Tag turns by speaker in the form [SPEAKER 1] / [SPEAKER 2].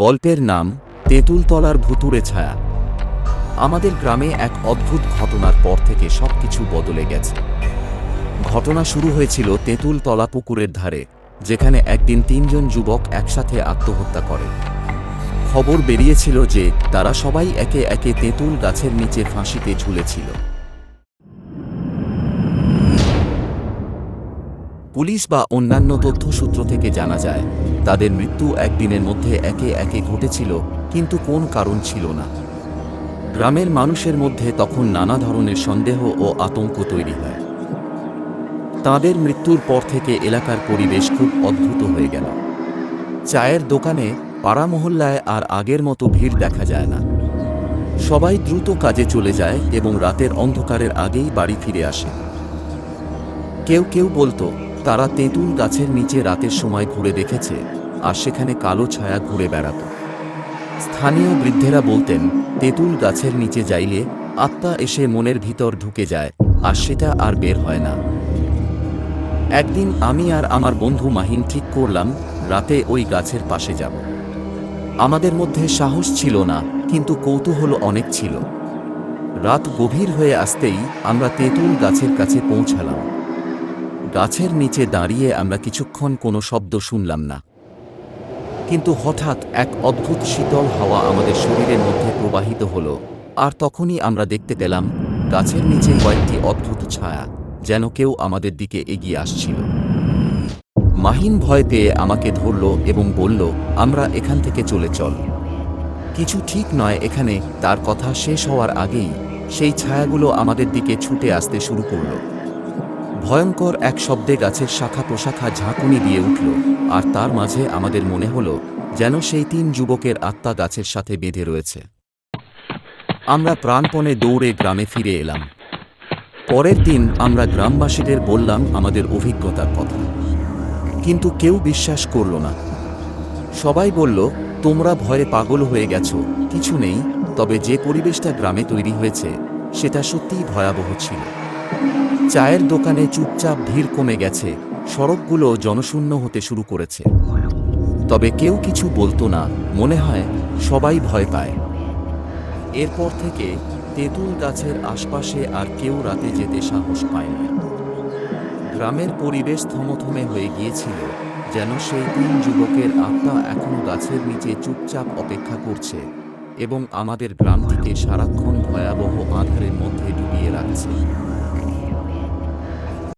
[SPEAKER 1] গল্পের নাম তেঁতুলতলার ভুতুড়ে ছায়া। আমাদের গ্রামে এক অদ্ভুত ঘটনার পর থেকে সবকিছু বদলে গেছে। ঘটনা শুরু হয়েছিল তেঁতুলতলা পুকুরের ধারে, যেখানে একদিন ৩ জন যুবক একসাথে আত্মহত্যা করে। খবর বেরিয়েছিল যে তারা সবাই একে একে তেঁতুল গাছের নিচে ফাঁসিতে ঝুলেছিল। পুলিশ বা অন্যান্য তথ্যসূত্র থেকে জানা যায় তাদের মৃত্যু একদিনের মধ্যে একে একে ঘটেছিল, কিন্তু কোন কারণ ছিল না। গ্রামের মানুষের মধ্যে তখন নানা ধরনের সন্দেহ ও আতঙ্ক তৈরি হয়। তাদের মৃত্যুর পর থেকে এলাকার পরিবেশ খুব অদ্ভুত হয়ে গেল। চায়ের দোকানে, পাড়া মহল্লায় আর আগের মতো ভিড় দেখা যায় না। সবাই দ্রুত কাজে চলে যায় এবং রাতের অন্ধকারের আগেই বাড়ি ফিরে আসে। কেউ কেউ বলতো তারা তেঁতুল গাছের নিচে রাতের সময় ঘুরে দেখেছে, আর সেখানে কালো ছায়া ঘুরে বেড়াত। স্থানীয় বৃদ্ধেরা বলতেন তেঁতুল গাছের নিচে যাইলে আত্মা এসে মনের ভিতর ঢুকে যায়, আর সেটা আর বের হয় না। একদিন আমি আর আমার বন্ধু মাহিন ঠিক করলাম রাতে ওই গাছের পাশে যাব। আমাদের মধ্যে সাহস ছিল না, কিন্তু কৌতূহল অনেক ছিল। রাত গভীর হয়ে আসতেই আমরা তেঁতুল গাছের কাছে পৌঁছালাম। গাছের নিচে দাঁড়িয়ে আমরা কিছুক্ষণ কোনো শব্দ শুনলাম না, কিন্তু হঠাৎ এক অদ্ভুত শীতল হাওয়া আমাদের শরীরের মধ্যে প্রবাহিত হলো, আর তখনই আমরা দেখতে পেলাম গাছের নিচে কয়েকটি অদ্ভুত ছায়া, যেন কেউ আমাদের দিকে এগিয়ে আসছিল। মাহিন ভয় পেয়ে আমাকে ধরল এবং বলল, আমরা এখান থেকে চলে চল, কিছু ঠিক নয় এখানে। তার কথা শেষ হওয়ার আগেই সেই ছায়াগুলো আমাদের দিকে ছুটে আসতে শুরু করল। ভয়ঙ্কর এক শব্দে গাছের শাখা প্রশাখা ঝাঁকুনি দিয়ে উঠল, আর তার মাঝে আমাদের মনে হলো যেন সেই ৩ যুবকের আত্মা গাছের সাথে বেঁধে রয়েছে। আমরা প্রাণপণে দৌড়ে গ্রামে ফিরে এলাম। পরের দিন আমরা গ্রামবাসীদের বললাম আমাদের অভিজ্ঞতার কথা, কিন্তু কেউ বিশ্বাস করল না। সবাই বলল, তোমরা ভয়ে পাগল হয়ে গেছো, কিছু নেই। তবে যে পরিবেশটা গ্রামে তৈরি হয়েছে সেটা সত্যিই ভয়াবহ ছিল। চায়ের দোকানে চুপচাপ ভিড় কমে গেছে, সড়কগুলো জনশূন্য হতে শুরু করেছে। তবে কেউ কিছু বলতো না, মনে হয় সবাই ভয় পায়। এরপর থেকে তেঁতুল গাছের আশপাশে আর কেউ রাতে যেতে সাহস পায় না। গ্রামের পরিবেশ থমথমে হয়ে গিয়েছিল, যেন সেই ৩ যুবকের আত্মা এখনো গাছের নিচে চুপচাপ অপেক্ষা করছে এবং আমাদের গ্রামটিকে সারাক্ষণ ভয়াবহ আঁধারের মধ্যে ডুবিয়ে রাখছে।